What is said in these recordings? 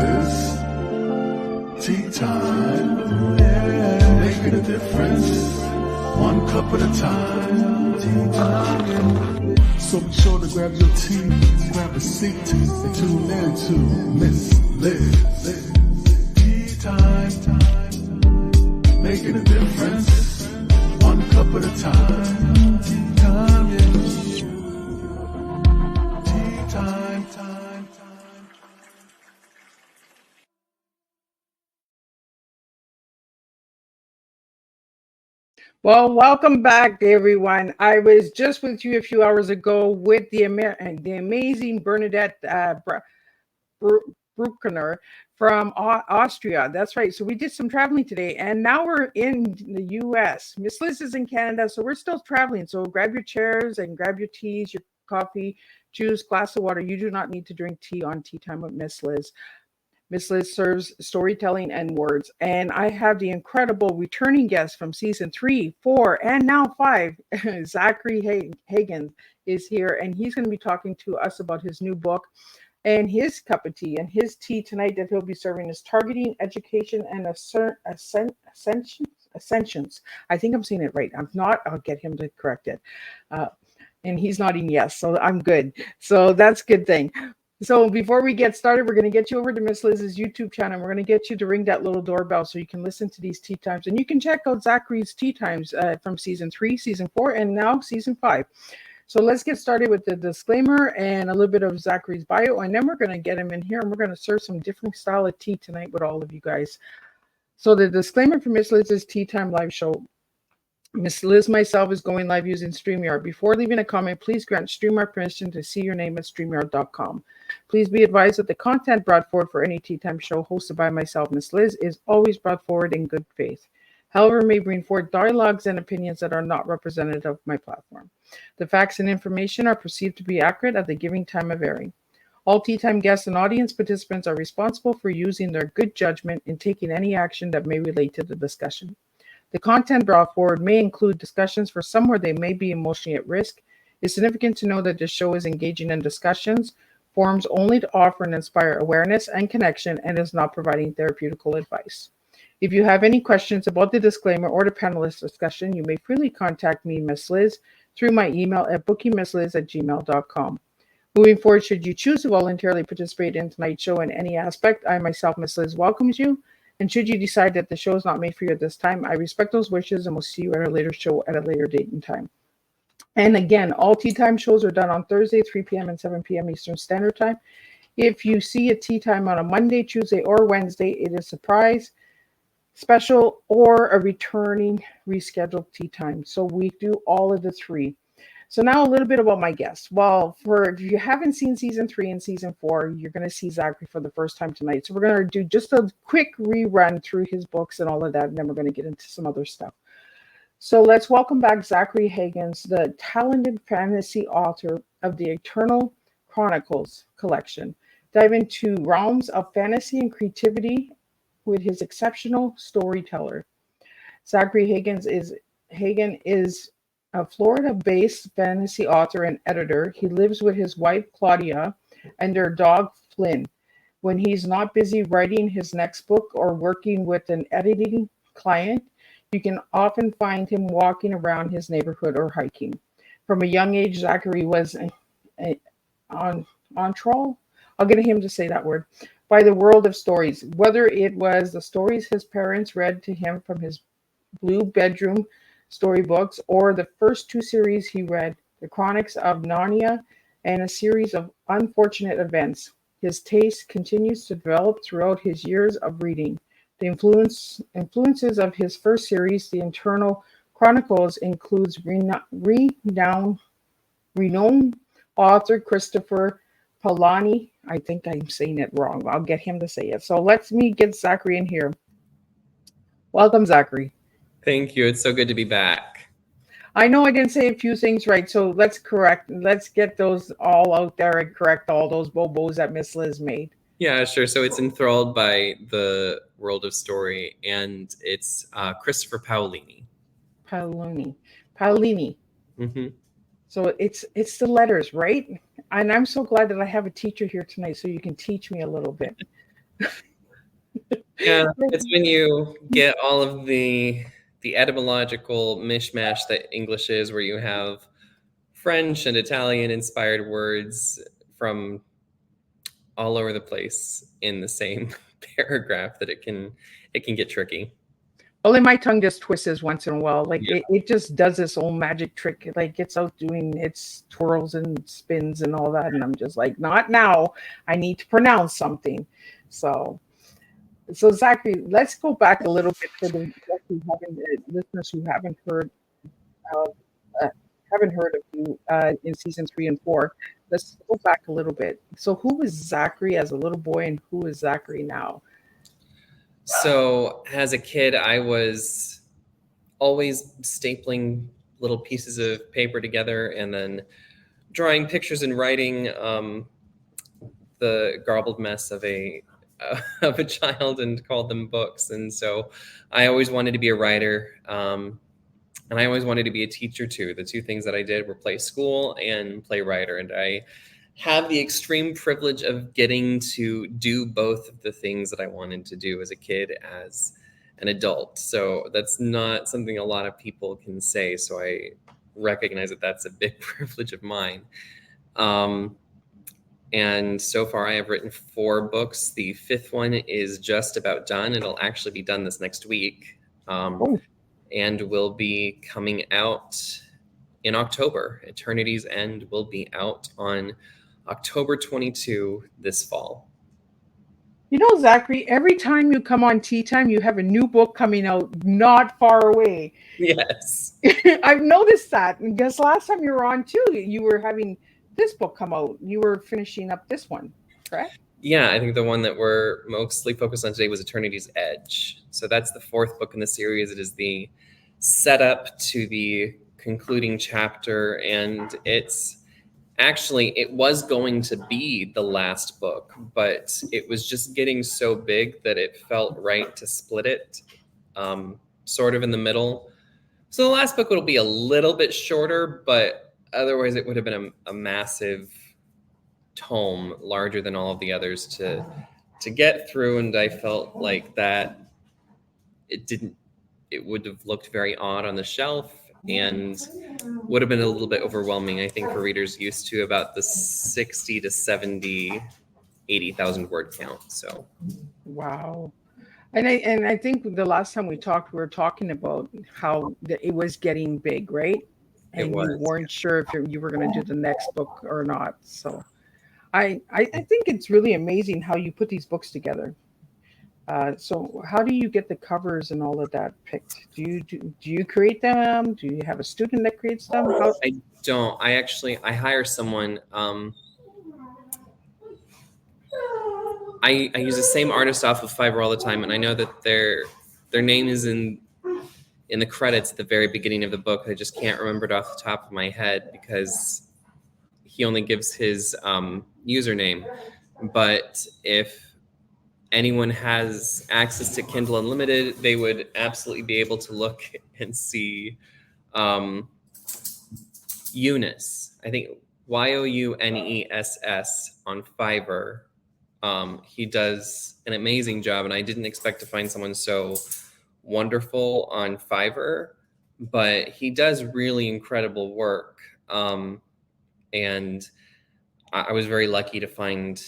is tea time. Yeah, making a difference, one cup at a time. Tea time. So be sure to grab your tea, grab a seat, and tune in to Miss Liz. Tea time, making a difference, one cup at a time. Tea time, yeah. Tea time, time. Well, welcome back, everyone. I was just with you a few hours ago with the amazing Bernadette Bruckner from Austria. That's right. So we did some traveling today, and now we're in the U.S. Miss Liz is in Canada, so we're still traveling. So grab your chairs and grab your teas, your coffee, juice, glass of water. You do not need to drink tea on Tea Time with Miss Liz. Miss Liz serves storytelling and words. And I have the incredible returning guest from season 3, 4, and now 5. Zachary Hagen is here, and he's going to be talking to us about his new book and his cup of tea. And his tea tonight that he'll be serving is Targeting Education and Ascensions. I think I'm saying it right. I'm not. I'll get him to correct it. And he's nodding yes, so I'm good. So that's a good thing. So before we get started, we're going to get you over to Miss Liz's YouTube channel. We're going to get you to ring that little doorbell so you can listen to these tea times. And you can check out Zachary's tea times from season 3, season 4, and now season 5. So let's get started with the disclaimer and a little bit of Zachary's bio. And then we're going to get him in here and we're going to serve some different style of tea tonight with all of you guys. So the disclaimer for Miss Liz's Tea Time live show. Miss Liz myself is going live using StreamYard. Before leaving a comment, please grant StreamYard permission to see your name at StreamYard.com. Please be advised that the content brought forward for any Tea Time show hosted by myself, Miss Liz, is always brought forward in good faith. However, may bring forward dialogues and opinions that are not representative of my platform. The facts and information are perceived to be accurate at the giving time of airing. All Tea Time guests and audience participants are responsible for using their good judgment in taking any action that may relate to the discussion. The content brought forward may include discussions for some where they may be emotionally at risk. It's significant to know that this show is engaging in discussions, forums only to offer and inspire awareness and connection, and is not providing therapeutical advice. If you have any questions about the disclaimer or the panelist discussion, you may freely contact me, Miss Liz, through my email at bookingmissliz@gmail.com. Moving forward, should you choose to voluntarily participate in tonight's show in any aspect, I myself, Miss Liz, welcomes you. And should you decide that the show is not made for you at this time, I respect those wishes and will see you at a later show at a later date and time. And again, all Tea Time shows are done on Thursday, 3 p.m. and 7 p.m. Eastern Standard Time. If you see a Tea Time on a Monday, Tuesday, or Wednesday, it is a surprise, special, or a returning rescheduled Tea Time. So we do all of the 3. So now a little bit about my guest. Well, if you haven't seen season 3 and season 4, you're going to see Zachary for the first time tonight. So we're going to do just a quick rerun through his books and all of that, and then we're going to get into some other stuff. So let's welcome back Zachary Hagen, the talented fantasy author of the Eternal Chronicles collection. Dive into realms of fantasy and creativity with his exceptional storyteller. Zachary Hagen is a Florida-based fantasy author and editor. He lives with his wife, Claudia, and their dog, Flynn. When he's not busy writing his next book or working with an editing client, you can often find him walking around his neighborhood or hiking. From a young age, Zachary was enthralled, I'll get him to say that word, by the world of stories, whether it was the stories his parents read to him from his blue bedroom storybooks, or the first 2 series he read, The Chronics of Narnia and A Series of Unfortunate Events. His taste continues to develop throughout his years of reading. The influences of his first series, The Eternal Chronicles, includes renowned author Christopher Polanyi. I think I'm saying it wrong. I'll get him to say it. So let me get Zachary in here. Welcome, Zachary. Thank you. It's so good to be back. I know I didn't say a few things right, so let's get those all out there and correct all those bobos that Miss Liz made. Yeah, sure. So it's enthralled by the world of story, and it's Christopher Paolini. Paolini. Mm-hmm. So it's the letters, right? And I'm so glad that I have a teacher here tonight so you can teach me a little bit. Yeah, it's when you get all of the etymological mishmash that English is, where you have French and Italian inspired words from all over the place in the same paragraph, that it can get tricky. Only my tongue just twists once in a while. Like Yeah. it just does this old magic trick. It like gets out doing its twirls and spins and all that. And I'm just like, not now. I need to pronounce something. So Zachary, let's go back a little bit for the listeners who uh, uh, haven't heard of you in season 3 and 4. Let's go back a little bit. So who was Zachary as a little boy, and who is Zachary now? So as a kid, I was always stapling little pieces of paper together and then drawing pictures and writing the garbled mess of a of a child, and called them books. And so I always wanted to be a writer, and I always wanted to be a teacher too. The two things that I did were play school and play writer, and I have the extreme privilege of getting to do both of the things that I wanted to do as a kid, as an adult. So that's not something a lot of people can say. So I recognize that that's a big privilege of mine. And so far I have written 4 books. The 5th one is just about done. It'll actually be done this next week. And will be coming out in October. Eternity's End will be out on October 22 this fall. You know, Zachary, every time you come on Teatime, you have a new book coming out not far away. Yes. I've noticed that. Because last time you were on too, you were having this book come out. You were finishing up this one, correct? Yeah, I think the one that we're mostly focused on today was Eternity's Edge. So that's the 4th book in the series. It is the setup to the concluding chapter, and it was going to be the last book, but it was just getting so big that it felt right to split it sort of in the middle. So the last book will be a little bit shorter, but otherwise it would have been a massive tome, larger than all of the others to get through. And I felt like that it would have looked very odd on the shelf and would have been a little bit overwhelming, I think, for readers used to about the 60 to 70, 80,000 word count. So, wow. And I think the last time we talked, we were talking about how it was getting big, right? And you weren't sure if you were going to do the next book or not. So I think it's really amazing how you put these books together. So how do you get the covers and all of that picked? Do you create them? Do you have a student that creates them? I don't. I hire someone. I use the same artist off of Fiverr all the time, and I know that their name is in the credits at the very beginning of the book. I just can't remember it off the top of my head because he only gives his username. But if anyone has access to Kindle Unlimited, they would absolutely be able to look and see Eunice. I think Youness on Fiverr. He does an amazing job, and I didn't expect to find someone so wonderful on Fiverr, but he does really incredible work. And I was very lucky to find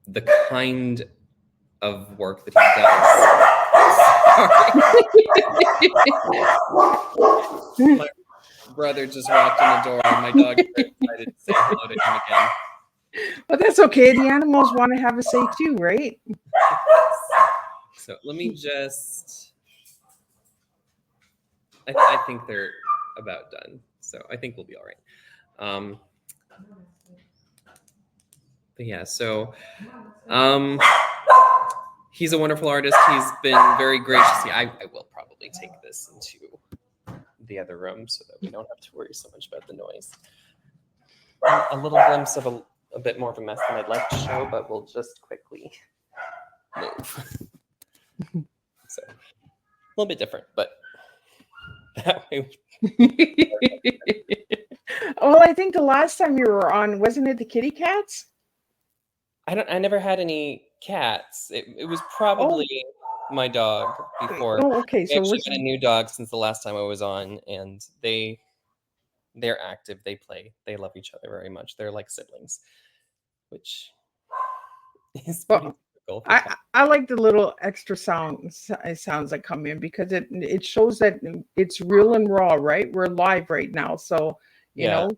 the kind of work that he does. My brother just walked in the door, and my dog is very excited to say hello to him again. But that's okay. The animals want to have a say too, right? So let me just... I think they're about done. So I think we'll be all right. But yeah, so he's a wonderful artist. He's been very gracious. Yeah, I will probably take this into the other room so that we don't have to worry so much about the noise. A little glimpse of a bit more of a mess than I'd like to show, but we'll just quickly move. So a little bit different, but that way. Well, I think the last time you were on, wasn't it the kitty cats? I never had any cats. It was Oh, probably my dog before. oh, okay. We So actually was got a new dog since the last time I was on, and they're active. They play. They love each other very much. They're like siblings, which is pretty well, typical for cats. I like the little extra sounds that come in because it shows that it's real and raw, right? We're live right now, so you Yeah, know,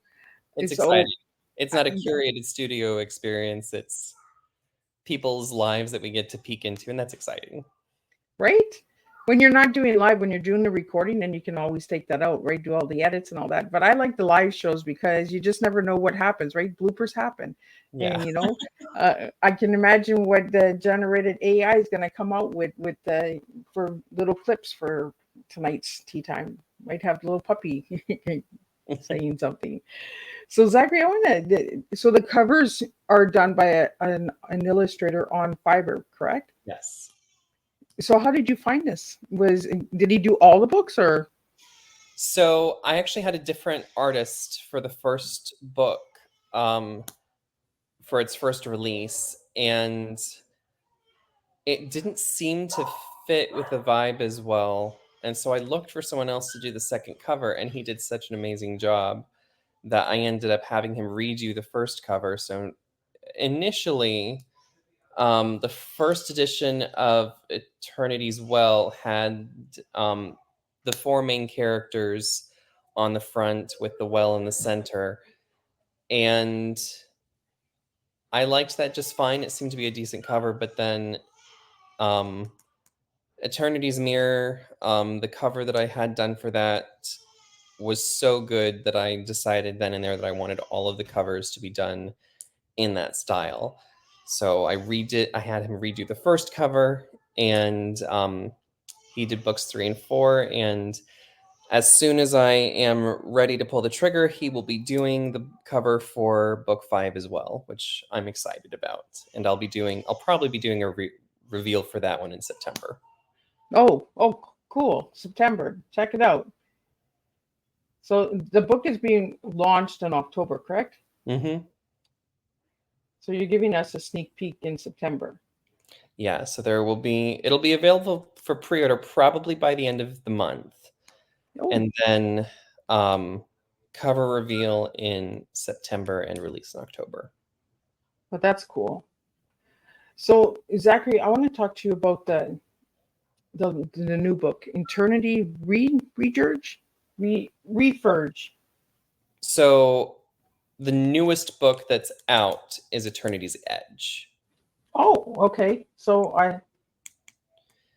it's so exciting. It's not a curated studio experience. It's people's lives that we get to peek into, and that's exciting. right? When you're not doing live, when you're doing the recording, then you can always take that out, right? Do all the edits and all that. But I like the live shows because you just never know what happens, right? Bloopers happen. Yeah. And, I can imagine what the generated AI is going to come out with the for little clips for tonight's tea time. Might have little puppy saying something. So Zachary, I want to. So the covers are done by an illustrator on Fiverr, correct? Yes. So how did you find this? Did he do all the books or? So I actually had a different artist for the first book, um, for its first release, and it didn't seem to fit with the vibe as well. And so I looked for someone else to do the second cover, and he did such an amazing job that I ended up having him redo the first cover. So initially, the first edition of Eternity's Well had the four main characters on the front with the well in the center. And I liked that just fine. It seemed to be a decent cover, but then um, Eternity's Mirror, the cover that I had done for that was so good that I decided then and there that I wanted all of the covers to be done in that style. So I had him redo the first cover, and he did books 3 and 4. And as soon as I am ready to pull the trigger, he will be doing the cover for book 5 as well, which I'm excited about. And I'll probably be doing a reveal for that one in September. Oh, cool. September. Check it out. So the book is being launched in October, correct? Mm-hmm. So you're giving us a sneak peek in September. Yeah, so it'll be available for pre-order probably by the end of the month. Oh, And then cover reveal in September and release in October. but that's cool. So Zachary, I want to talk to you about the new book, Eternity Regurge, Referge. So the newest book that's out is Eternity's Edge. Oh, okay. So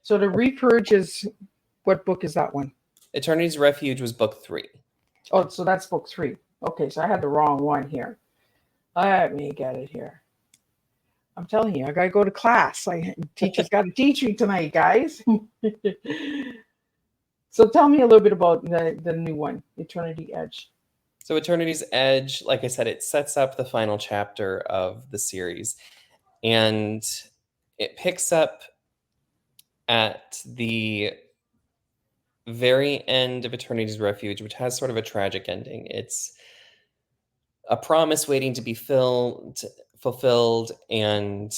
the Referge is what book is that one? Eternity's Refuge was book 3. Oh, so that's book 3. Okay, so I had the wrong one here. Let me get it here. I'm telling you, I gotta go to class. Teacher's got to teach me tonight, guys. So tell me a little bit about the new one, Eternity Edge. So Eternity's Edge, like I said, it sets up the final chapter of the series. And it picks up at the very end of Eternity's Refuge, which has sort of a tragic ending. It's a promise waiting to be fulfilled, and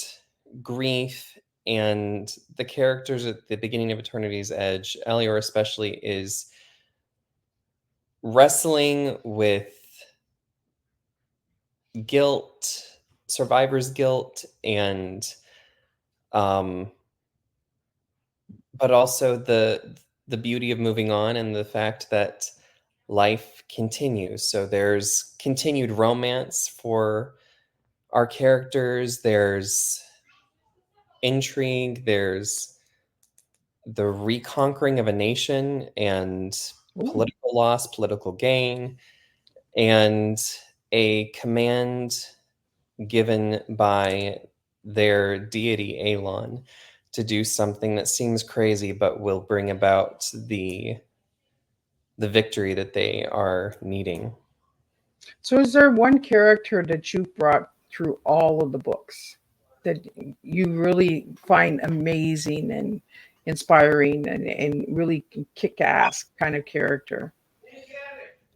grief. And the characters at the beginning of Eternity's Edge, Elior especially, is wrestling with guilt, survivor's guilt, and but also the beauty of moving on and the fact that life continues. So there's continued romance for our characters, there's intrigue, there's the reconquering of a nation and Ooh. political loss, political gain, and a command given by their deity Elon to do something that seems crazy but will bring about the victory that they are needing. So is there one character that you brought through all of the books that you really find amazing and inspiring and really kick ass kind of character?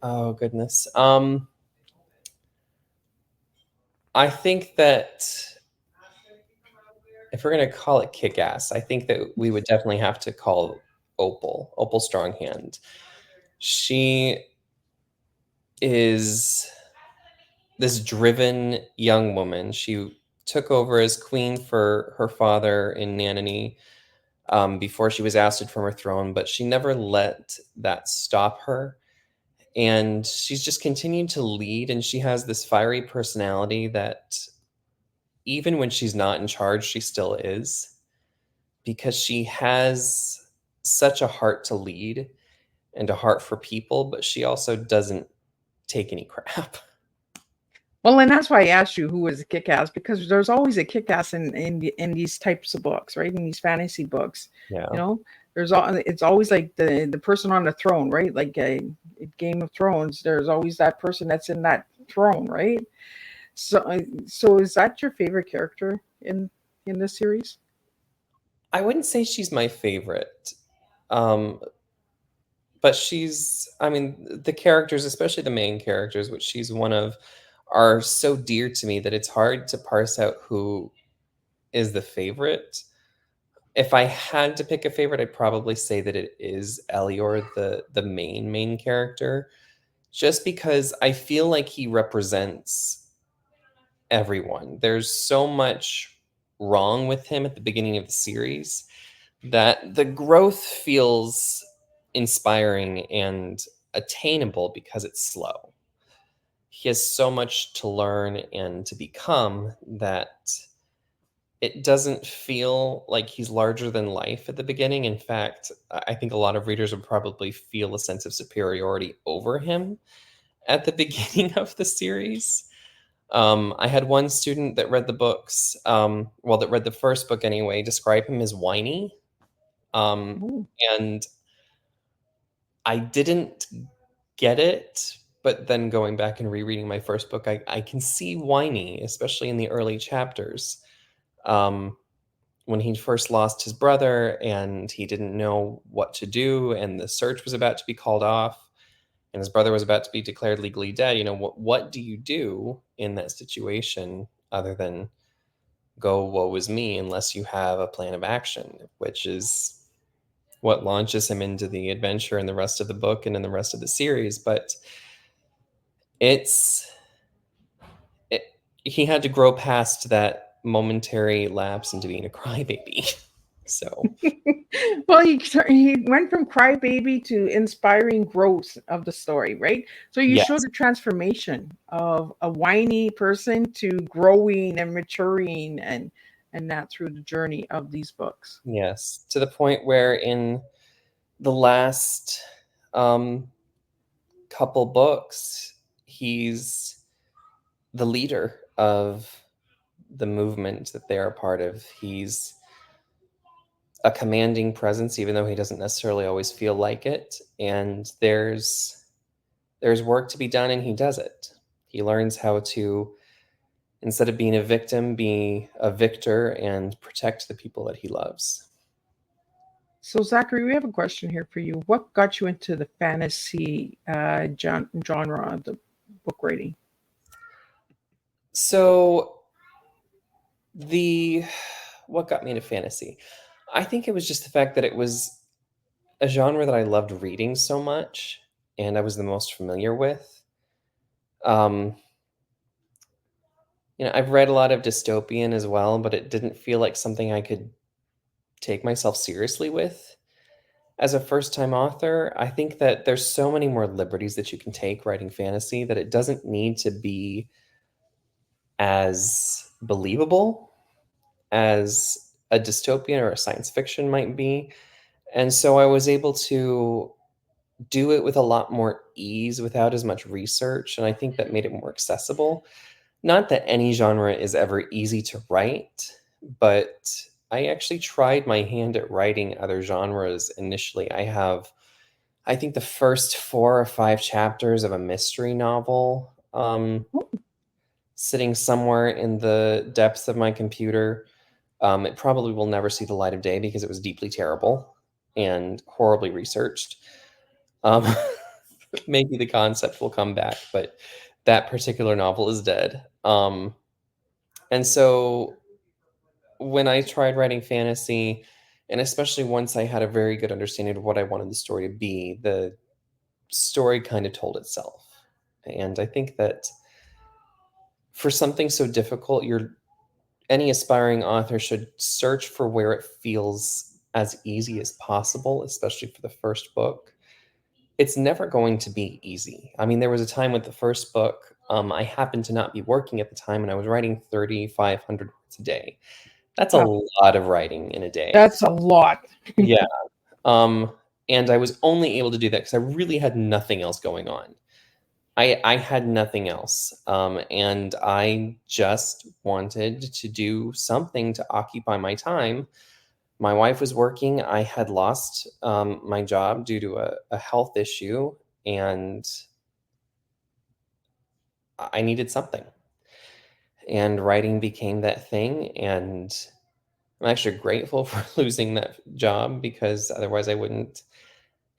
Oh goodness. I think that if we're going to call it kick-ass, I think that we would definitely have to call Opal Stronghand. She is this driven young woman. She took over as queen for her father in Nanany before she was ousted from her throne, but she never let that stop her. And she's just continued to lead, and she has this fiery personality that even when she's not in charge, she still is, because she has such a heart to lead and a heart for people, but she also doesn't take any crap. Well, and that's why I asked you who was a kick-ass, because there's always a kick-ass in these types of books, right? In these fantasy books, Yeah. you know, it's always like the person on the throne, right? Like a Game of Thrones, there's always that person that's in that throne, right? So is that your favorite character in this series? I wouldn't say she's my favorite. Um, but I mean, the characters, especially the main characters, which she's one of, are so dear to me that it's hard to parse out who is the favorite. If I had to pick a favorite, I'd probably say that it is Elior, the main character, just because I feel like he represents everyone. There's so much wrong with him at the beginning of the series that the growth feels inspiring and attainable because it's slow. He has so much to learn and to become that it doesn't feel like he's larger than life at the beginning. In fact, I think a lot of readers would probably feel a sense of superiority over him at the beginning of the series. I had one student that read the books, that read the first book anyway, describe him as whiny. Ooh. And I didn't get it, but then going back and rereading my first book, I can see whiny, especially in the early chapters. When he first lost his brother and he didn't know what to do, and the search was about to be called off, and his brother was about to be declared legally dead, what do you do in that situation other than go, woe is me, unless you have a plan of action, which is what launches him into the adventure in the rest of the book and in the rest of the series. But it's it, he had to grow past that momentary lapse into being a crybaby. So Well, he went from crybaby to inspiring growth of the story, right? So you show yes, the transformation of a whiny person to growing and maturing, and that through the journey of these books. yes, to the point where in the last couple books, he's the leader of the movement that they're a part of. He's a commanding presence, even though he doesn't necessarily always feel like it. And there's work to be done, and he does it. He learns how to, instead of being a victim, be a victor and protect the people that he loves. So, Zachary, we have a question here for you. What got you into the fantasy genre of the book writing? So the what got me into fantasy? I think it was just the fact that it was a genre that I loved reading so much and I was the most familiar with. Um, I've read a lot of dystopian as well, but it didn't feel like something I could take myself seriously with. As a first time author, I think that there's so many more liberties that you can take writing fantasy that it doesn't need to be as believable as a dystopian or a science fiction might be. And so I was able to do it with a lot more ease without as much research. And I think that made it more accessible. Not that any genre is ever easy to write, but I actually tried my hand at writing other genres initially. I think, the first 4 or 5 chapters of a mystery novel sitting somewhere in the depths of my computer. It probably will never see the light of day because it was deeply terrible and horribly researched. Um, maybe the concept will come back, but that particular novel is dead. And so when I tried writing fantasy, and especially once I had a very good understanding of what I wanted the story to be, the story kind of told itself. And I think that for something so difficult, any aspiring author should search for where it feels as easy as possible, especially for the first book. It's never going to be easy. I mean, there was a time with the first book, I happened to not be working at the time, and I was writing 3,500 words a day. That's a Wow, lot of writing in a day. that's a lot. Yeah. Um, and I was only able to do that because I really had nothing else going on. I had nothing else. And I just wanted to do something to occupy my time. My wife was working. I had lost my job due to a health issue, and I needed something. And writing became that thing. And I'm actually grateful for losing that job because otherwise I wouldn't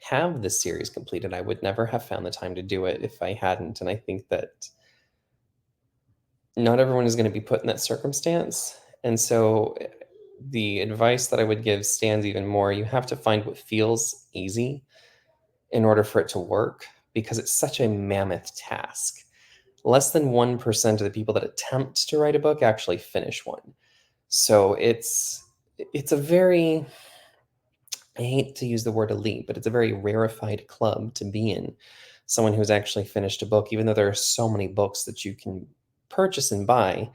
have this series completed. I would never have found the time to do it if I hadn't. And I think that not everyone is going to be put in that circumstance. And so the advice that I would give stands even more. You have to find what feels easy in order for it to work because it's such a mammoth task. Less than 1% of the people that attempt to write a book actually finish one. So it's a very, I hate to use the word elite, but it's a very rarefied club to be in. Someone who's actually finished a book, even though there are so many books that you can purchase and buy,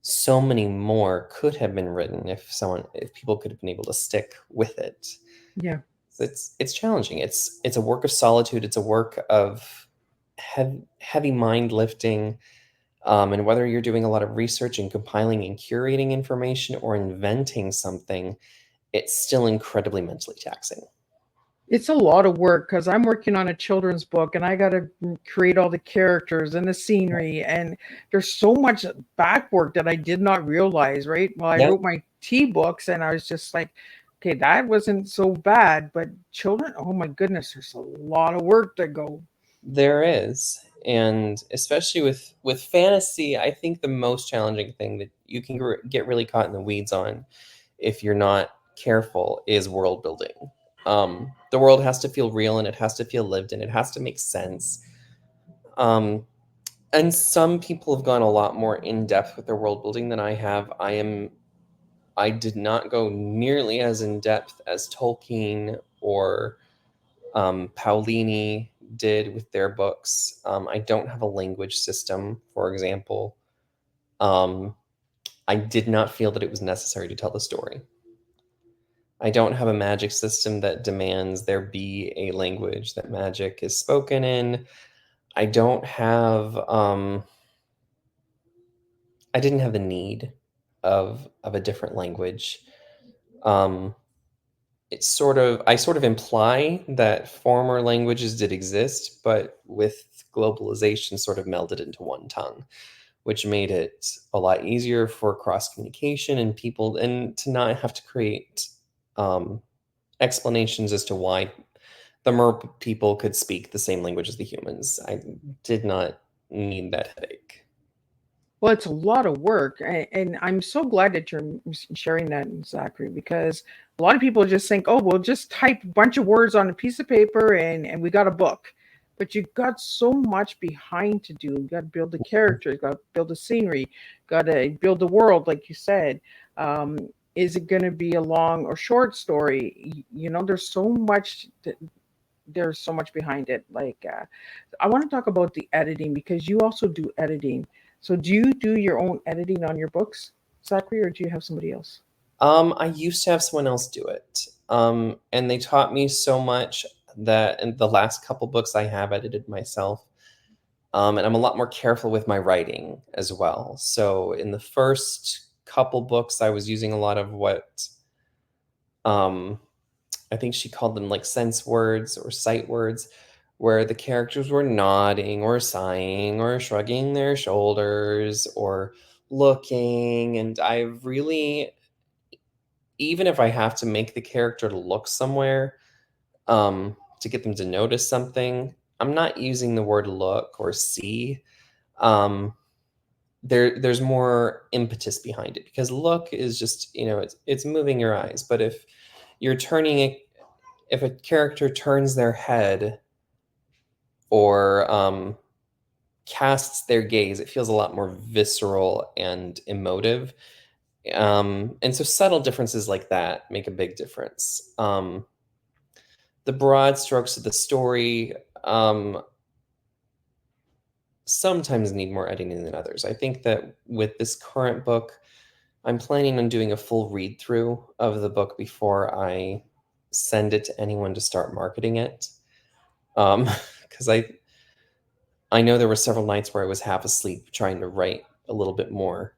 so many more could have been written if people could have been able to stick with it. Yeah. It's challenging. It's a work of solitude. It's a work of heavy mind lifting. And whether you're doing a lot of research and compiling and curating information or inventing something, it's still incredibly mentally taxing. It's a lot of work because I'm working on a children's book and I got to create all the characters and the scenery. And there's so much back work that I did not realize, right? Well, I Yeah, wrote my T books and I was just like, okay, that wasn't so bad. But children, oh my goodness, there's a lot of work to go. there is. And especially with fantasy, I think the most challenging thing that you can get really caught in the weeds on if you're not careful is world building. The world has to feel real and it has to feel lived and it has to make sense. Um, and some people have gone a lot more in depth with their world building than I have. I did not go nearly as in depth as Tolkien or Paolini did with their books. I don't have a language system, for example. Um, I did not feel that it was necessary to tell the story. I don't have a magic system that demands there be a language that magic is spoken in. I don't have I didn't have the need of a different language. Um, I sort of imply that former languages did exist, but with globalization sort of melded into one tongue, which made it a lot easier for cross communication and people and to not have to create um, explanations as to why the mer people could speak the same language as the humans. I did not need that headache. Well, it's a lot of work, and I'm so glad that you're sharing that, Zachary, because a lot of people just think, "Oh, we'll just type a bunch of words on a piece of paper and we got a book." But you got so much behind to do. You got to build the characters, got to build the scenery, got to build the world, like you said. Um, is it going to be a long or short story? You know, there's so much behind it. Like, I want to talk about the editing because you also do editing. So, do you do your own editing on your books, Zachary, or do you have somebody else? I used to have someone else do it, and they taught me so much that in the last couple books I have edited myself. And I'm a lot more careful with my writing as well. So in the first couple books, I was using a lot of what um, I think she called them like sense words or sight words, where the characters were nodding or sighing or shrugging their shoulders or looking. And I've really, even if I have to make the character look somewhere to get them to notice something, I'm not using the word look or see. Um, there's more impetus behind it, because look is just, it's moving your eyes. But if you're turning it, if a character turns their head or casts their gaze, it feels a lot more visceral and emotive. And so subtle differences like that make a big difference. The broad strokes of the story sometimes need more editing than others. I think that with this current book, I'm planning on doing a full read through of the book before I send it to anyone to start marketing it. Because I know there were several nights where I was half asleep trying to write a little bit more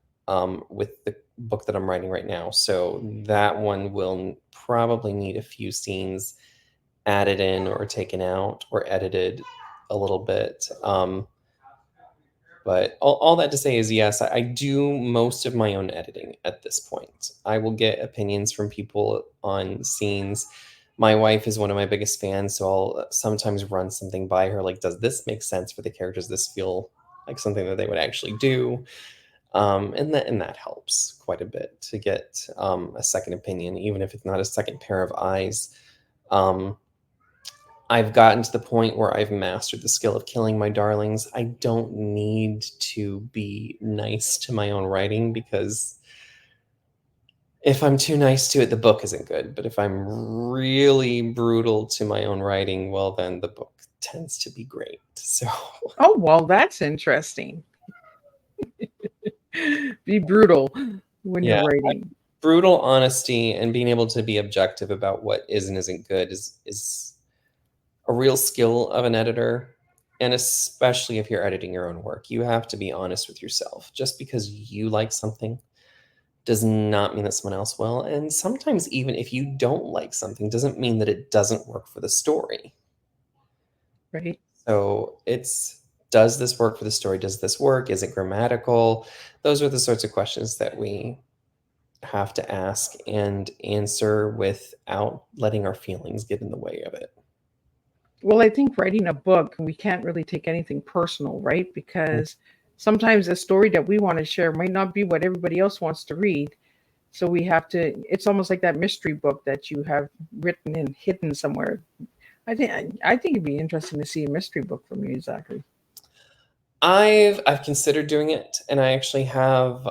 with the book that I'm writing right now. So that one will probably need a few scenes added in or taken out or edited a little bit. But all that to say is, yes, I do most of my own editing at this point. I will get opinions from people on scenes. My wife is one of my biggest fans, so I'll sometimes run something by her, like, does this make sense for the characters? Does this feel like something that they would actually do? And that helps quite a bit to get a second opinion, even if it's not a second pair of eyes. I've gotten to the point where I've mastered the skill of killing my darlings. I don't need to be nice to my own writing, because if I'm too nice to it, the book isn't good. But if I'm really brutal to my own writing, well, then the book tends to be great. So, Oh, well, that's interesting. Be brutal when yeah, you're writing. brutal honesty and being able to be objective about what is and isn't good is a real skill of an editor. And especially if you're editing your own work, you have to be honest with yourself. Just because you like something does not mean that someone else will. And sometimes even if you don't like something, doesn't mean that it doesn't work for the story. Right. So it's, does this work for the story? Does this work? Is it grammatical? Those are the sorts of questions that we have to ask and answer without letting our feelings get in the way of it. Well, I think writing a book, we can't really take anything personal, right? Because sometimes a story that we want to share might not be what everybody else wants to read. So we have to, it's almost like that mystery book that you have written and hidden somewhere. I think it'd be interesting to see a mystery book from you, Zachary. I've considered doing it, and I actually have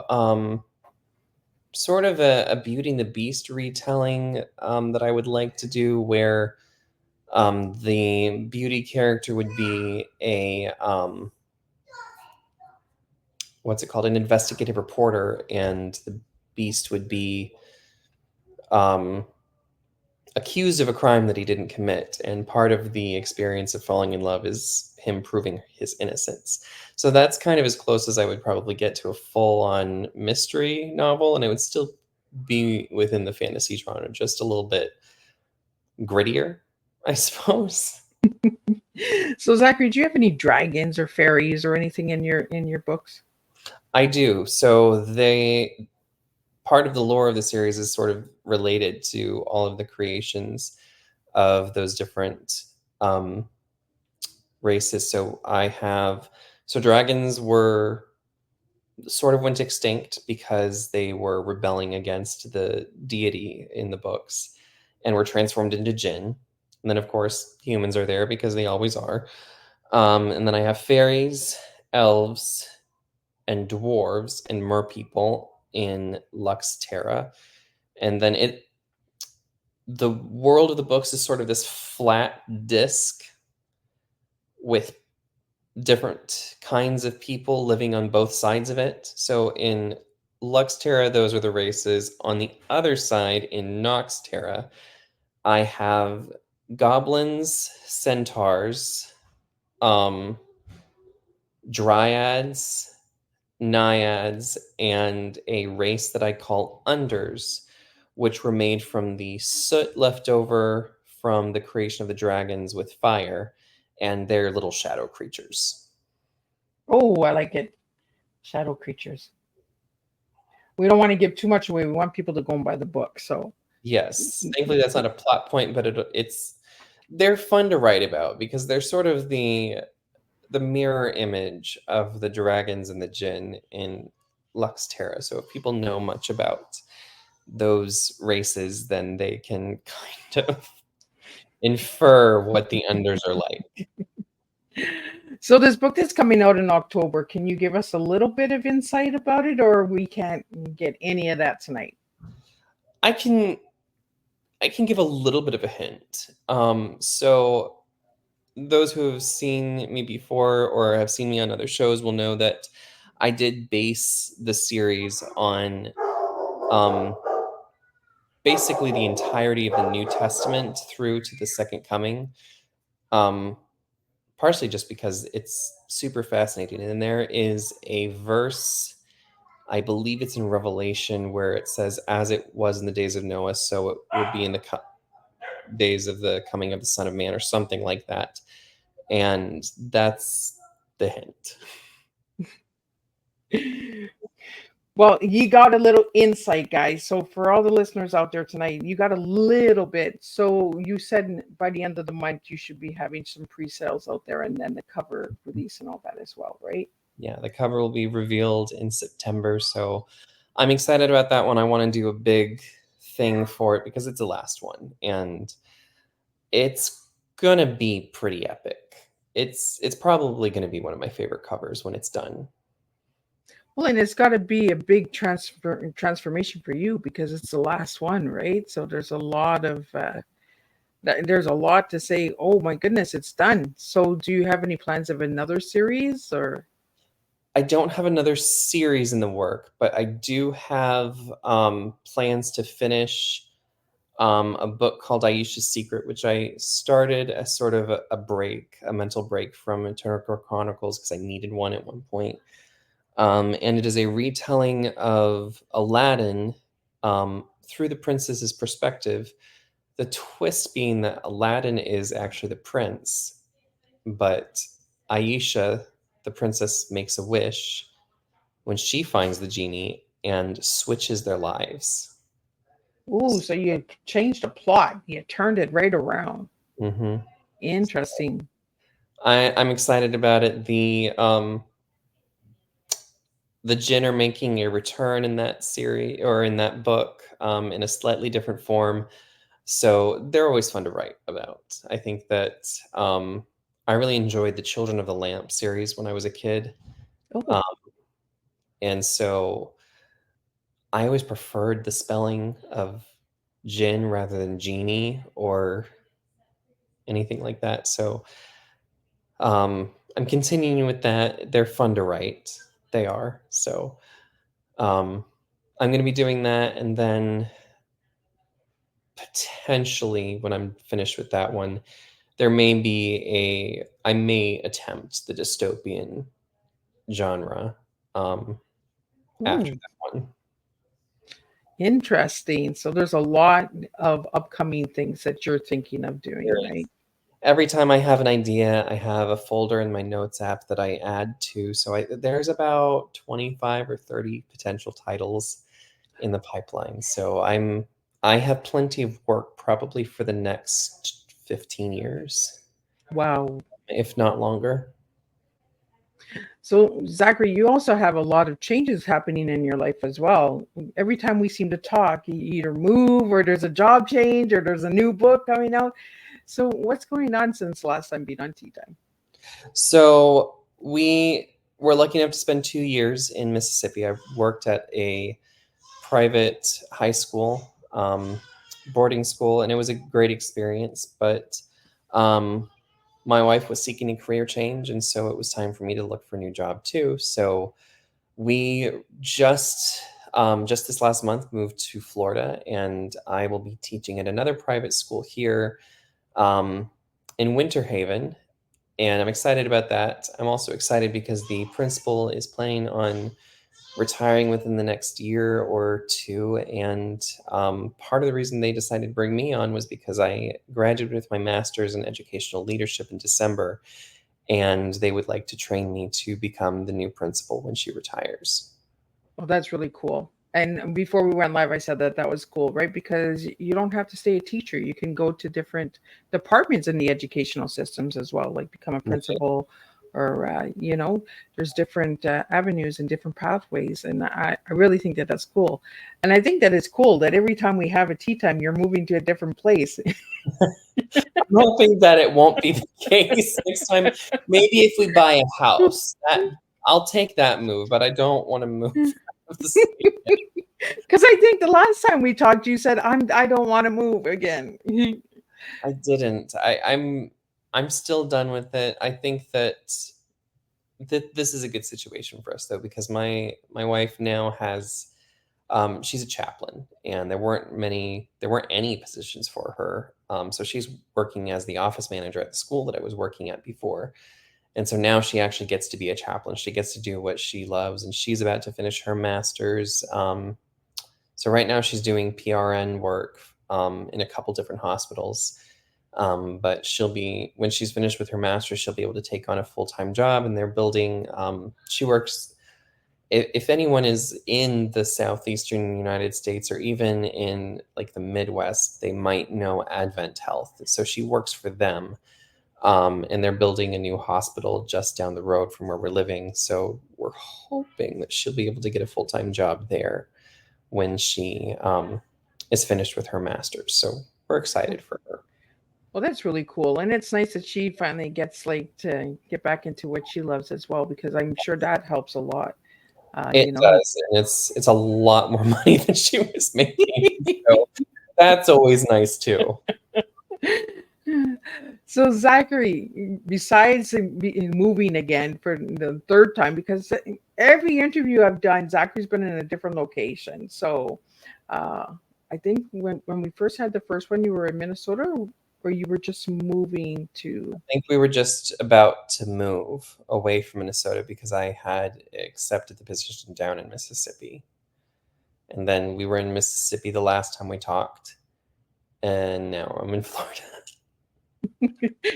sort of a Beauty and the Beast retelling that I would like to do, where the beauty character would be a what's it called, an investigative reporter, and the Beast would be um, accused of a crime that he didn't commit, and part of the experience of falling in love is him proving his innocence. So that's kind of as close as I would probably get to a full-on mystery novel, and it would still be within the fantasy genre, just a little bit grittier, I suppose. So Zachary, do you have any dragons or fairies or anything in your books? I do. So they, part of the lore of the series is sort of related to all of the creations of those different races. So dragons were sort of went extinct because they were rebelling against the deity in the books and were transformed into jinn. And then, of course, humans are there because they always are. And then I have fairies, elves, and dwarves and merpeople in Lux Terra. And then the world of the books is sort of this flat disc with different kinds of people living on both sides of it. So in Lux Terra, those are the races. On the other side, in Nox Terra, I have goblins, centaurs, dryads, naiads, and a race that I call unders, which were made from the soot left over from the creation of the dragons with fire, and they're little shadow creatures. Oh, I like it. Shadow creatures. We don't want to give too much away. We want people to go and buy the book. So Yes, thankfully that's not a plot point, but they're fun to write about because they're sort of the the mirror image of the dragons and the djinn in Lux Terra. So if people know much about those races, then they can kind of infer what the unders are like. So this book that's coming out in October, can you give us a little bit of insight about it, or we can't get any of that tonight? I can give a little bit of a hint. So those who have seen me before or have seen me on other shows will know that I did base the series on um, basically the entirety of the New Testament through to the Second Coming. Partially just because it's super fascinating. And there is a verse, I believe it's in Revelation, where it says, "As it was in the days of Noah, so it would be in the days of the coming of the Son of Man," or something like that. And that's the hint. Well, you got a little insight, guys. So for all the listeners out there tonight, you got a little bit. So you said by the end of the month you should be having some pre-sales out there, and then the cover release and all that as well, right? Yeah, the cover will be revealed in September, so I'm excited about that one. I want to do a big thing for it because it's the last one, and it's gonna be pretty epic. It's probably gonna be one of my favorite covers when it's done. Well, and it's got to be a big transformation for you because it's the last one, right? So there's a lot of there's a lot to say. Oh my goodness, it's done. So do you have any plans of another series or? I don't have another series in the work, but I do have plans to finish a book called Aisha's Secret, which I started as sort of a break, a mental break from Eternal Chronicles because I needed one at one point. And it is a retelling of Aladdin through the princess's perspective. The twist being that Aladdin is actually the prince, but Aisha, the princess, makes a wish when she finds the genie and switches their lives. Ooh, so you changed the plot. You turned it right around. Mm-hmm. Interesting. I'm excited about it. The Jinn are making a return in that series or in that book in a slightly different form. So they're always fun to write about. I think that I really enjoyed the Children of the Lamp series when I was a kid. Oh, Um, and so I always preferred the spelling of Jinn rather than Genie or anything like that. So I'm continuing with that. They're fun to write. They are. So um, I'm going to be doing that. And then potentially when I'm finished with that one, there may be I may attempt the dystopian genre after ooh, that one. interesting. So there's a lot of upcoming things that you're thinking of There doing, right? is. Every time I have an idea, I have a folder in my notes app that I add to. So there's about 25 or 30 potential titles in the pipeline. So I have plenty of work probably for the next 15 years, Wow. if not longer. So, Zachary, you also have a lot of changes happening in your life as well. Every time we seem to talk, you either move or there's a job change or there's a new book coming out. So, what's going on since the last time being on Tea Time? So we were lucky enough to spend 2 years in Mississippi. I worked at a private high school, boarding school, and it was a great experience. But um, my wife was seeking a career change, and so it was time for me to look for a new job too. So we just this last month moved to Florida, and I will be teaching at another private school here in Winter Haven, and I'm excited about that. I'm also excited because the principal is planning on retiring within the next year or two, and part of the reason they decided to bring me on was because I graduated with my master's in educational leadership in December, and they would like to train me to become the new principal when she retires. Oh, that's really cool. And before we went live, I said that that was cool, right? Because you don't have to stay a teacher. You can go to different departments in the educational systems as well, like become a Yeah. principal or there's different avenues and different pathways, and I really think that that's cool. And I think that it's cool that every time we have a tea time, you're moving to a different place. I'm hoping that it won't be the case next time. Maybe if we buy a house, I'll take that move, but I don't want to move out of the state. Because I think the last time we talked, you said I don't want to move again. I didn't. I'm still done with it. I think that this is a good situation for us though, because my wife now has she's a chaplain, and there weren't any positions for her. So she's working as the office manager at the school that I was working at before. And so now she actually gets to be a chaplain. She gets to do what she loves, and she's about to finish her master's. So right now she's doing PRN work in a couple different hospitals. But when she's finished with her master's, she'll be able to take on a full-time job, and they're building. She works. If anyone is in the southeastern United States or even in like the Midwest, they might know Advent Health. So she works for them, and they're building a new hospital just down the road from where we're living. So we're hoping that she'll be able to get a full-time job there when she is finished with her master's. So we're excited for her. Well, that's really cool, and it's nice that she finally gets to get back into what she loves as well, because I'm sure that helps a lot. It does, and it's a lot more money than she was making. So that's always nice too. So Zachary, besides moving again for the third time, because every interview I've done, Zachary's been in a different location. So I think when we first had the first one, you were in Minnesota, or you were just moving to? I think we were just about to move away from Minnesota because I had accepted the position down in Mississippi. And then we were in Mississippi the last time we talked, and now I'm in Florida.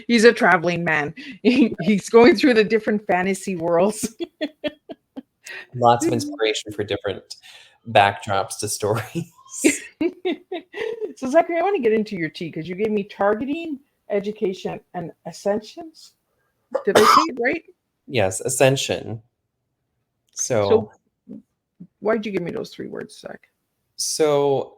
He's a traveling man. He's going through the different fantasy worlds. Lots of inspiration for different backdrops to stories. So Zachary, I want to get into your tea because you gave me targeting, education, and ascensions. Did I say it right? Yes, ascension. So why'd you give me those 3 words, Zach? So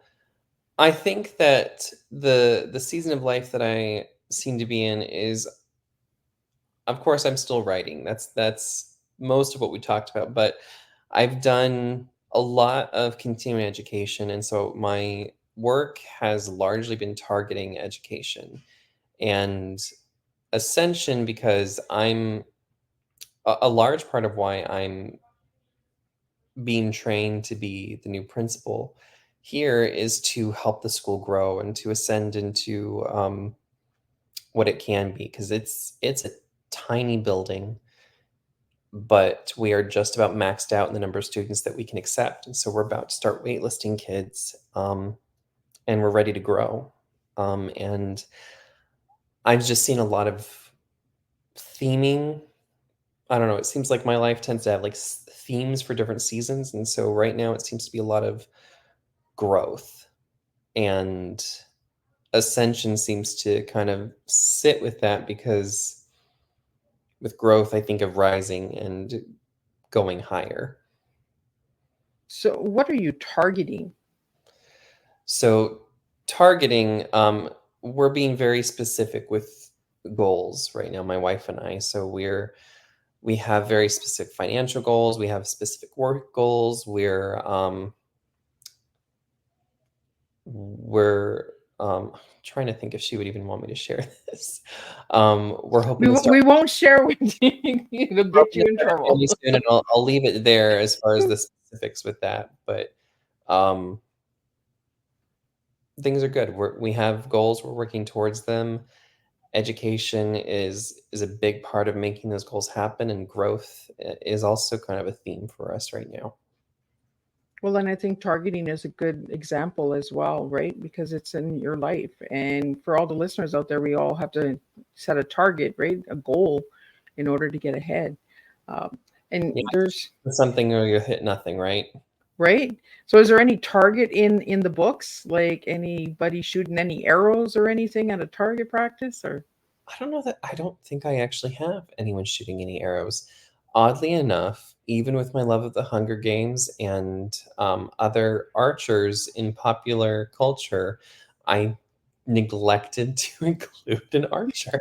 I think that the season of life that I seem to be in is, of course, I'm still writing. That's most of what we talked about, but I've done a lot of continuing education, and so my work has largely been targeting education and ascension, because I'm a large part of why I'm being trained to be the new principal here is to help the school grow and to ascend into what it can be, because it's a tiny building, but we are just about maxed out in the number of students that we can accept, and so we're about to start waitlisting kids, and we're ready to grow, and I've just seen a lot of theming. I don't know, it seems like my life tends to have like themes for different seasons, and so right now it seems to be a lot of growth, and ascension seems to kind of sit with that, because with growth I think of rising and going higher. So what are you targeting? So targeting, we're being very specific with goals right now, my wife and I. So we have very specific financial goals, we have specific work goals, we're trying to think if she would even want me to share this. We're hoping we won't share with you. It'll get you in trouble. Soon, and I'll leave it there as far as the specifics with that. But things are good. We have goals. We're working towards them. Education is a big part of making those goals happen, and growth is also kind of a theme for us right now. Well, then I think targeting is a good example as well, right? Because it's in your life. And for all the listeners out there, we all have to set a target, right? A goal in order to get ahead. And Yeah, there's something where you hit nothing, right? Right. So is there any target in the books? Like anybody shooting any arrows or anything at a target practice, or? I don't know that I don't think I actually have anyone shooting any arrows. Oddly enough, even with my love of the Hunger Games and other archers in popular culture, I neglected to include an archer.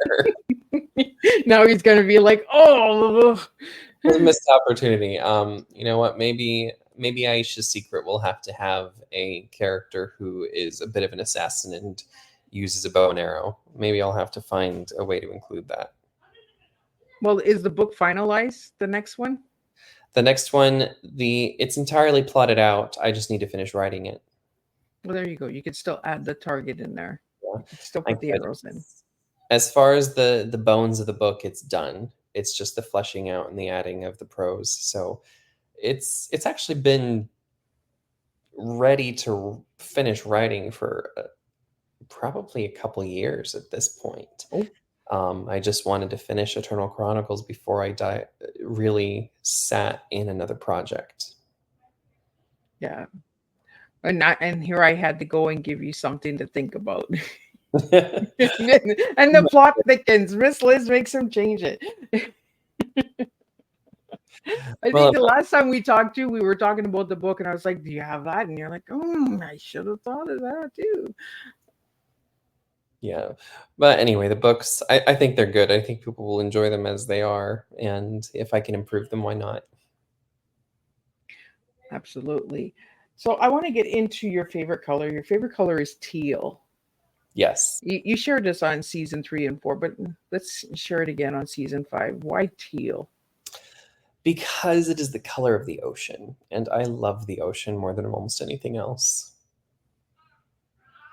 Now he's gonna be like, oh, It was a missed opportunity. You know what? Maybe Aisha's Secret will have to have a character who is a bit of an assassin and uses a bow and arrow. Maybe I'll have to find a way to include that. well, is the book finalized? The next one? The next one, it's entirely plotted out. I just need to finish writing it. Well, there you go. You could still add the target in there. Yeah, You could still I put the could. arrows in. As far as the bones of the book, it's done. It's just the fleshing out and the adding of the prose. So it's actually been ready to finish writing for probably a couple years at this point. Oh, I just wanted to finish Eternal Chronicles before I really sat in another project. yeah. And here I had to go and give you something to think about. And the plot thickens. Miss Liz makes him change it. I Well, think the last time we talked to you, we were talking about the book, and I was like, "Do you have that?" And you're like, I should have thought of that too." yeah. But anyway, the books, I think they're good. I think people will enjoy them as they are. And if I can improve them, why not? Absolutely. So I want to get into your favorite color. Your favorite color is teal. Yes. You shared this on season 3 and 4, but let's share it again on season 5. Why teal? Because it is the color of the ocean. And I love the ocean more than almost anything else.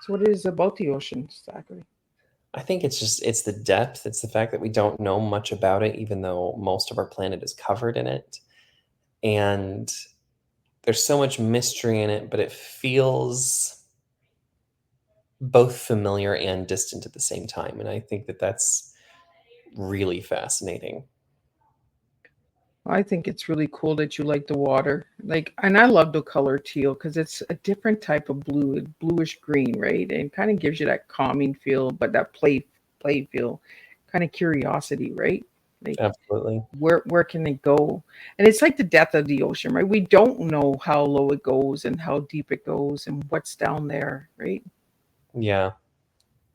So what is about the ocean, Zachary? I think it's the depth. It's the fact that we don't know much about it, even though most of our planet is covered in it. And there's so much mystery in it, but it feels both familiar and distant at the same time. And I think that that's really fascinating. I think it's really cool that you like the water. Like, and I love the color teal because it's a different type of blue, bluish green, right? And kind of gives you that calming feel, but that play feel, kind of curiosity, right? Like Absolutely. where can it go? And it's like the depth of the ocean, right? We don't know how low it goes and how deep it goes and what's down there, right? Yeah.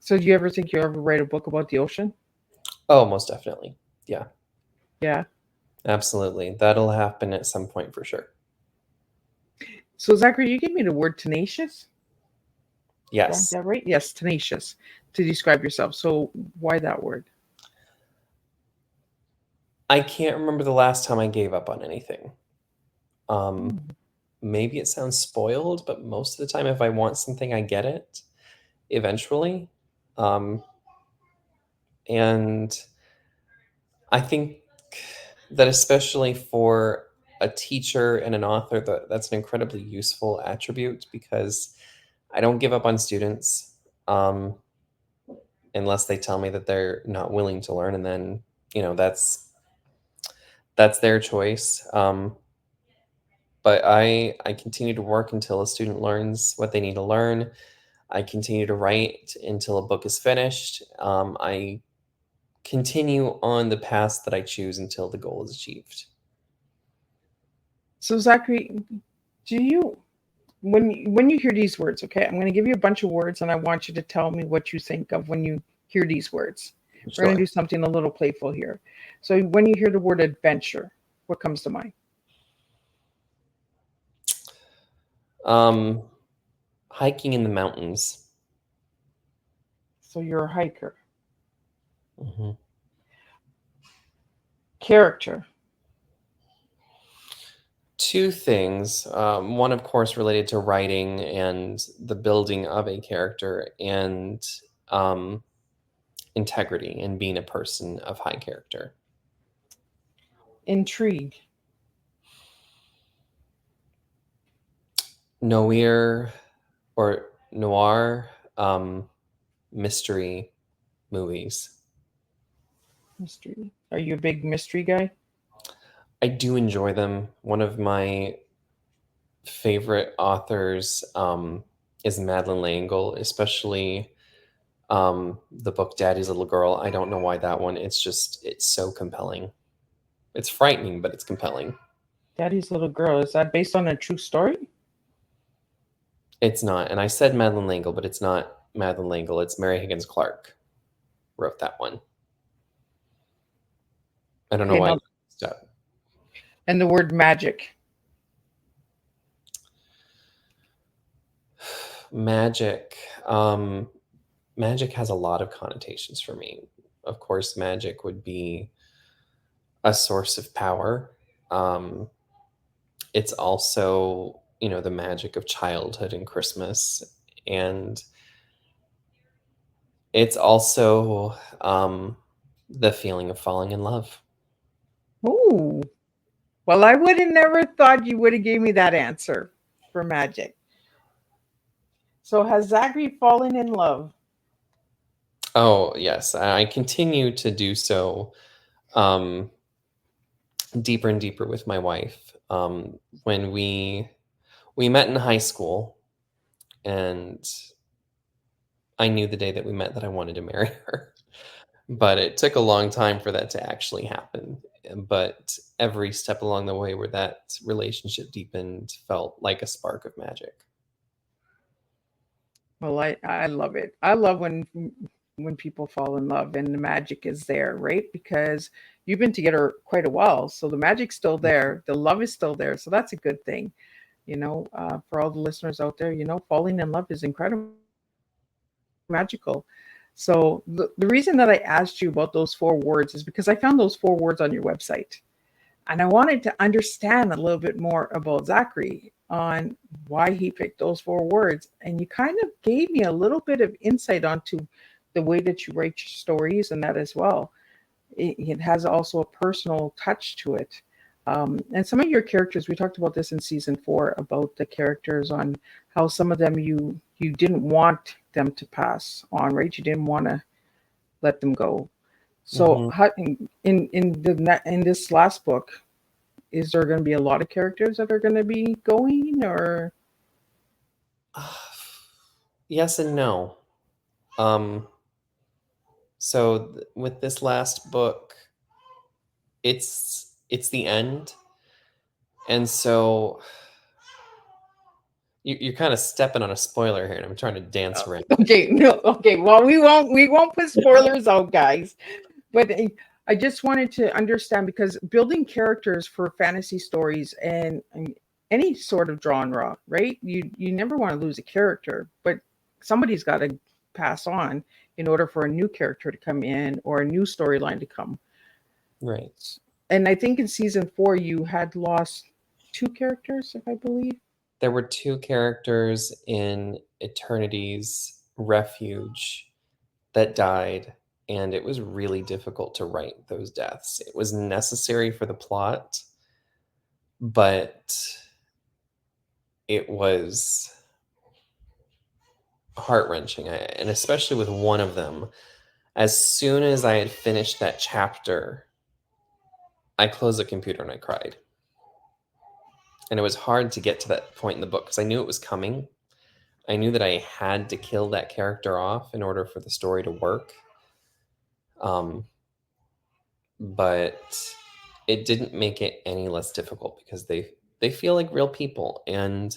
So do you ever think you'll ever write a book about the ocean? Oh, most definitely. Yeah. Yeah. Absolutely. That'll happen at some point for sure. So Zachary, you gave me the word tenacious. Is Yes. that right? Yes, tenacious to describe yourself. So why that word? I can't remember the last time I gave up on anything. Hmm. Maybe it sounds spoiled, but most of the time, if I want something, I get it eventually. Um, and I think that especially for a teacher and an author, that's an incredibly useful attribute because I don't give up on students unless they tell me that they're not willing to learn, and then that's their choice. But I continue to work until a student learns what they need to learn. I continue to write until a book is finished. I continue on the path that I choose until the goal is achieved. So Zachary, do you when you hear these words, okay, I'm going to give you a bunch of words and I want you to tell me what you think of when you hear these words. We're going to Sure. do something a little playful here. So when you hear the word adventure, what comes to mind? Um, Hiking in the mountains. So you're a hiker. Mhm. Character. Two things. One, of course, related to writing and the building of a character, and um, integrity and being a person of high character. Intrigue. Noir or noir mystery movies. Mystery. Are you a big mystery guy? I do enjoy them. One of my favorite authors is Madeline L'Engle, especially The book Daddy's Little Girl. I don't know why that one. It's so compelling. It's frightening, but it's compelling. Daddy's Little Girl. Is that based on a true story? It's not. And I said Madeline L'Engle, but it's not Madeline L'Engle. It's Mary Higgins Clark wrote that one. I don't know Okay, why. now, and the word magic. Magic. Magic has a lot of connotations for me. Of course, magic would be a source of power. It's also, the magic of childhood and Christmas. And it's also the feeling of falling in love. Ooh. Well, I would have never thought you would have gave me that answer for magic. So has Zachary fallen in love? Oh, yes. I continue to do so deeper and deeper with my wife. When we met in high school, and I knew the day that we met that I wanted to marry her. But it took a long time for that to actually happen. But every step along the way where that relationship deepened felt like a spark of magic. Well, I love it. I love when people fall in love and the magic is there, right? Because you've been together quite a while, so the magic's still there, the love is still there, so that's a good thing. For all the listeners out there, falling in love is incredible, magical. So the reason that I asked you about those 4 words is because I found those 4 words on your website. And I wanted to understand a little bit more about Zachary on why he picked those 4 words. And you kind of gave me a little bit of insight onto the way that you write your stories and that as well. It has also a personal touch to it. And some of your characters, we talked about this in season 4 about the characters on how some of them you didn't want them to pass on, right? You didn't want to let them go. So in this last book, is there going to be a lot of characters that are going to be going, or? Yes and no. So with this last book, it's the end, and so you're kind of stepping on a spoiler here, and I'm trying to dance around. Okay, no, okay. Well, we won't put spoilers out, guys. But I just wanted to understand, because building characters for fantasy stories and any sort of genre, right? You never want to lose a character, but somebody's got to pass on in order for a new character to come in or a new storyline to come. Right. And I think in season 4 you had lost 2 characters, if I believe. There were 2 characters in Eternity's Refuge that died, and it was really difficult to write those deaths. It was necessary for the plot, but it was heart-wrenching. And especially with one of them, as soon as I had finished that chapter, I closed the computer and I cried. And it was hard to get to that point in the book because I knew it was coming. I knew that I had to kill that character off in order for the story to work. But it didn't make it any less difficult because they feel like real people. And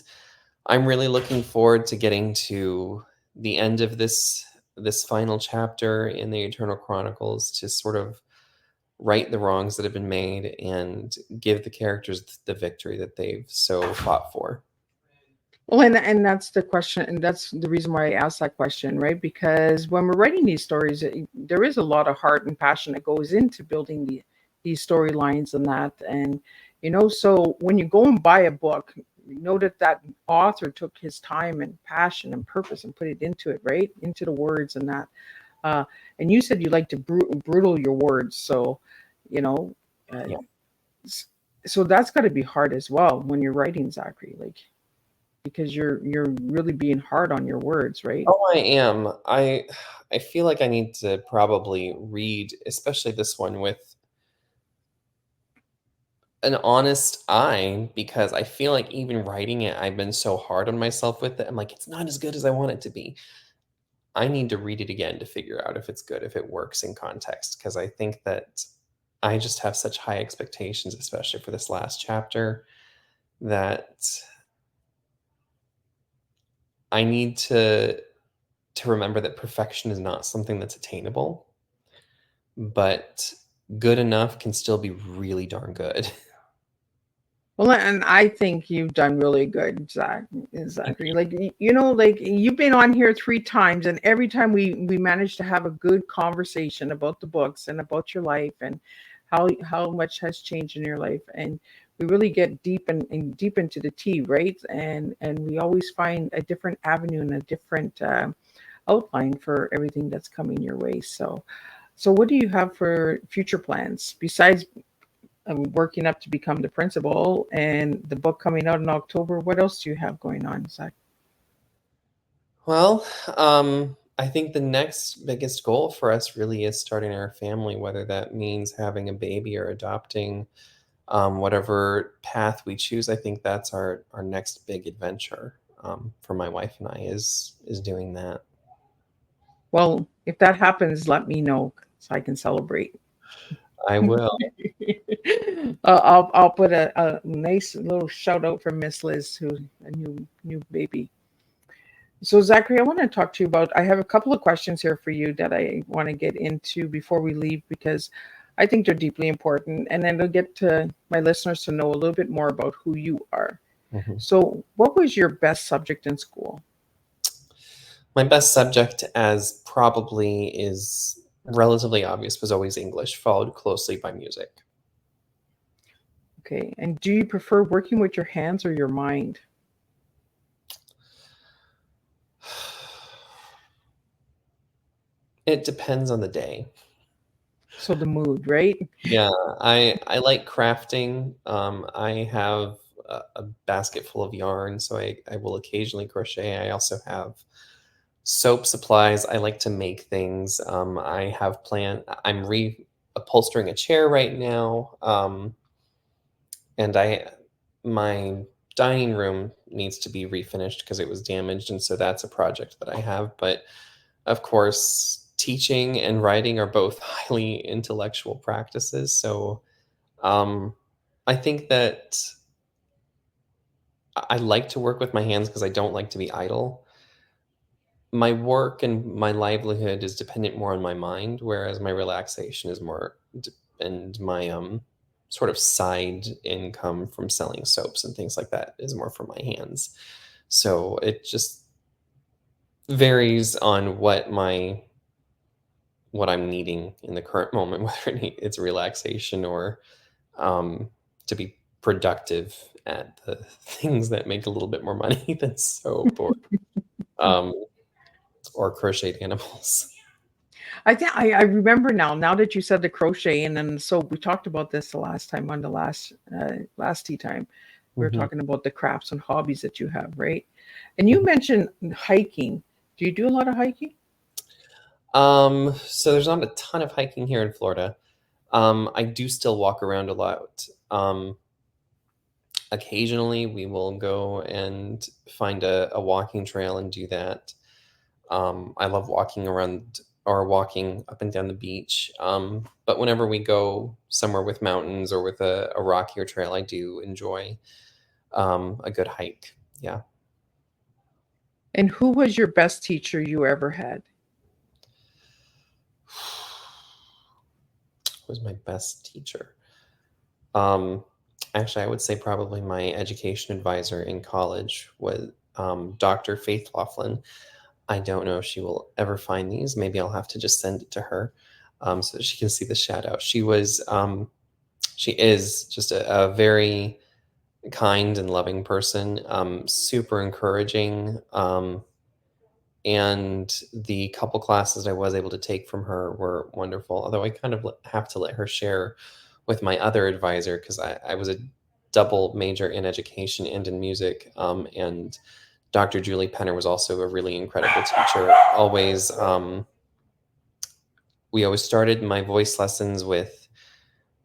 I'm really looking forward to getting to the end of this final chapter in the Eternal Chronicles to sort of right the wrongs that have been made and give the characters the victory that they've so fought for. Well, and that's the question, and that's the reason why I asked that question, right? Because when we're writing these stories, there is a lot of heart and passion that goes into building these storylines and that. And, so when you go and buy a book, you know that author took his time and passion and purpose and put it into it, right? Into the words and that. And you said you like to brutal your words. So, Yeah. so that's got to be hard as well when you're writing, Zachary, because you're really being hard on your words, right? Oh, I am. I feel like I need to probably read, especially this one, with an honest eye, because I feel like even writing it, I've been so hard on myself with it. I'm like, it's not as good as I want it to be. I need to read it again to figure out if it's good, if it works in context, because I think that I just have such high expectations, especially for this last chapter, that I need to remember that perfection is not something that's attainable, but good enough can still be really darn good. Well, and I think you've done really good, Zachary. Like like you've been on here 3 times, and every time we managed to have a good conversation about the books and about your life and how much has changed in your life, and we really get and deep into the tea, right? And we always find a different avenue and a different outline for everything that's coming your way. So what do you have for future plans besides working up to become the principal and the book coming out in October? What else do you have going on, Zach? Well, I think the next biggest goal for us really is starting our family, whether that means having a baby or adopting, whatever path we choose. I think that's our next big adventure, for my wife and I, is doing that. Well, if that happens, let me know so I can celebrate. I will. I'll put a nice little shout out for Miss Liz, who's a new baby. So Zachary, I want to talk to you about. I have a couple of questions here for you that I want to get into before we leave because I think they're deeply important, and then it'll get to my listeners to know a little bit more about who you are. Mhm. So, what was your best subject in school? My best subject, as probably is relatively obvious, was always English, followed closely by music. Okay, and do you prefer working with your hands or your mind? It depends on the day. So the mood, right? Yeah, I like crafting. I have a basket full of yarn, so I will occasionally crochet. I also have soap supplies. I like to make things. I have I'm upholstering a chair right now. And my dining room needs to be refinished because it was damaged, and so that's a project that I have. But of course, teaching and writing are both highly intellectual practices. So um, I think that I like to work with my hands because I don't like to be idle. My work and my livelihood is dependent more on my mind, whereas my relaxation is more, and my sort of side income from selling soaps and things like that is more from my hands. So it just varies on what I'm needing in the current moment, whether it's relaxation or to be productive at the things that make a little bit more money than soap um, or crocheted animals. I think I remember now. Now that you said the crochet, and then so we talked about this the last time on the last tea time. We were Mhm. talking about the crafts and hobbies that you have, right? And you mentioned hiking. Do you do a lot of hiking? So there's not a ton of hiking here in Florida. I do still walk around a lot. Occasionally, we will go and find a walking trail and do that. I love walking around or walking up and down the beach. But whenever we go somewhere with mountains or with a rockier trail, I do enjoy a good hike. Yeah. And who was your best teacher you ever had? Was my best teacher. Um, Actually, I would say probably my education advisor in college was Dr. Faith Laughlin. I don't know if she will ever find these. Maybe I'll have to just send it to her so that she can see the shout out. She is just a very kind and loving person, super encouraging. And the couple classes I was able to take from her were wonderful. Although I kind of have to let her share with my other advisor because I was a double major in education and in music. And Dr. Julie Penner was also a really incredible teacher. We always started my voice lessons with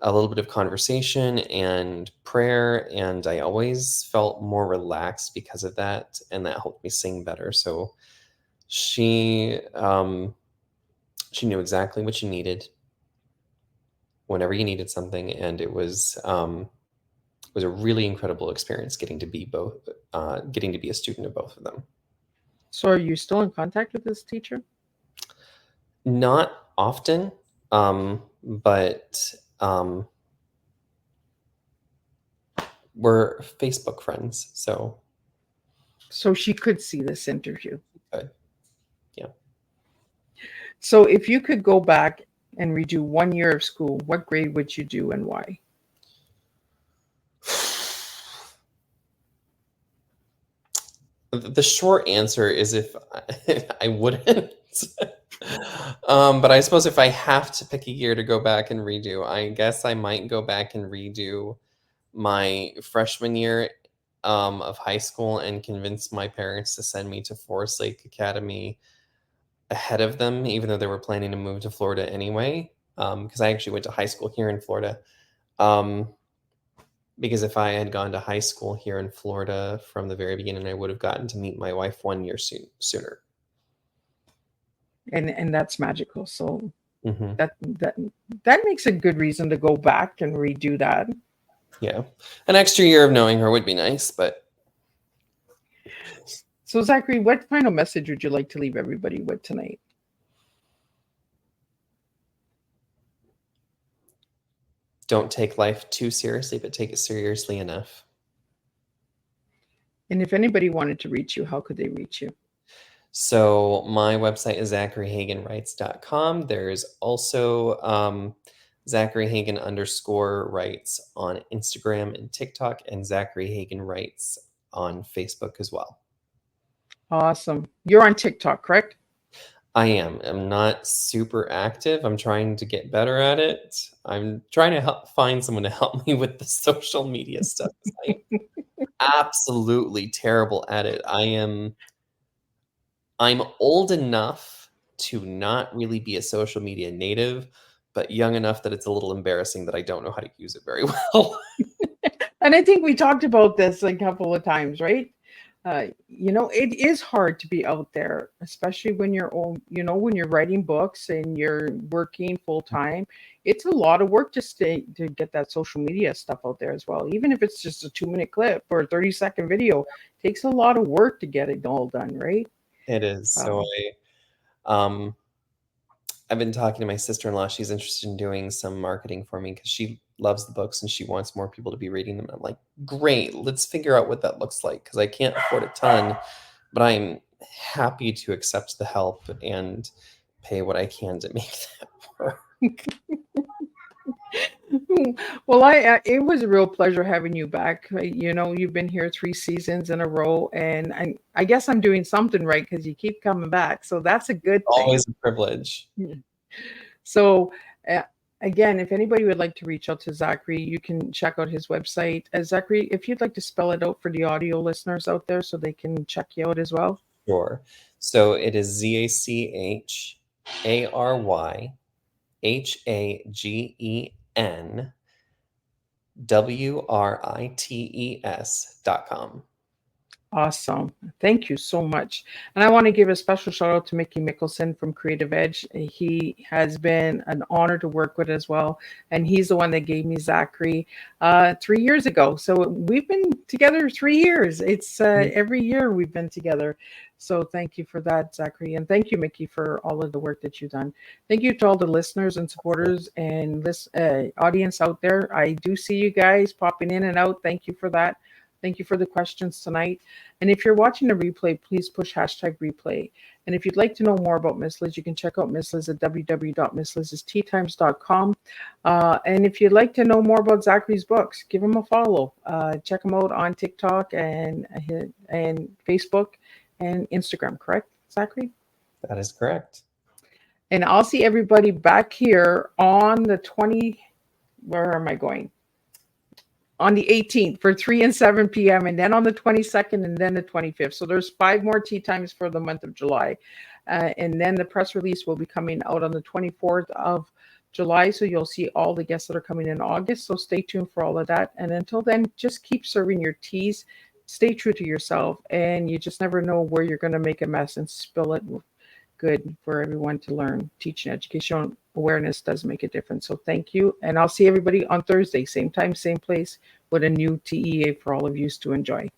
a little bit of conversation and prayer, and I always felt more relaxed because of that, and that helped me sing better. So She knew exactly what you needed whenever you needed something, and it was a really incredible experience getting to be a student of both of them. So are you still in contact with this teacher? Not often, but we're Facebook friends, so So she could see this interview. good. Yeah. So if you could go back and redo 1 year of school, what grade would you do and why? The short answer is if I wouldn't. But I suppose if I have to pick a year to go back and redo, I guess I might go back and redo my freshman year of high school and convince my parents to send me to Forest Lake Academy ahead of them, even though they were planning to move to Florida anyway. Because I actually went to high school here in Florida. Because if I had gone to high school here in Florida from the very beginning, I would have gotten to meet my wife 1 year sooner. And that's magical. So Hmm. that makes a good reason to go back and redo that. Yeah, an extra year of knowing her would be nice, but So Zachary, what final message would you like to leave everybody with tonight? don't take life too seriously, but take it seriously enough. And if anybody wanted to reach you, how could they reach you? So my website is zacharyhagenwrites.com. There's also Zachary Hagen _writes on Instagram and TikTok, and Zachary Hagen Writes on Facebook as well. Awesome. You're on TikTok, correct? I am. I'm not super active. I'm trying to get better at it. I'm trying to find someone to help me with the social media stuff. I'm absolutely terrible at it. I'm old enough to not really be a social media native, but young enough that it's a little embarrassing that I don't know how to use it very well. And I think we talked about this a couple of times, right? It is hard to be out there, especially when you're old, when you're writing books and you're working full time. It's a lot of work to get that social media stuff out there as well. Even if it's just a 2-minute clip or a 30-second video, it takes a lot of work to get it all done, right? It is. So I've been talking to my sister-in-law. She's interested in doing some marketing for me because she loves the books and she wants more people to be reading them. And I'm like, great, let's figure out what that looks like because I can't afford a ton, but I'm happy to accept the help and pay what I can to make that work. Well, it was a real pleasure having you back. You've been here 3 seasons in a row, and I guess I'm doing something right because you keep coming back. So that's a good thing. Always a privilege. So, again, if anybody would like to reach out to Zachary, you can check out his website. Zachary, if you'd like to spell it out for the audio listeners out there so they can check you out as well. Sure. So it is ZACHARYHAGENWRITES.com. Awesome. Thank you so much. And I want to give a special shout out to Mickey Mickelson from Creative Edge. He has been an honor to work with as well. And he's the one that gave me Zachary 3 years ago. So we've been together 3 years. It's every year we've been together. So thank you for that, Zachary. And thank you, Mickey, for all of the work that you've done. Thank you to all the listeners and supporters and this audience out there. I do see you guys popping in and out. Thank you for that. Thank you for the questions tonight. And if you're watching a replay, please push #replay. And if you'd like to know more about Miss Liz, you can check out Miss Liz at www.misslizsteatimes.com. And if you'd like to know more about Zachary's books, give him a follow. Check him out on TikTok and Facebook and Instagram, correct, Zachary? That is correct. And I'll see everybody back here on the where am I going? On the 18th for 3 and 7 p.m. and then on the 22nd and then the 25th. So there's 5 more tea times for the month of July. And then the press release will be coming out on the 24th of July. So you'll see all the guests that are coming in August. So stay tuned for all of that. And until then, just keep serving your teas stay true to yourself, and you just never know where you're going to make a mess and spill it good for everyone to learn. Teaching educational awareness does make a difference. So thank you. And I'll see everybody on Thursday, same time, same place, with a new TEA for all of you to enjoy.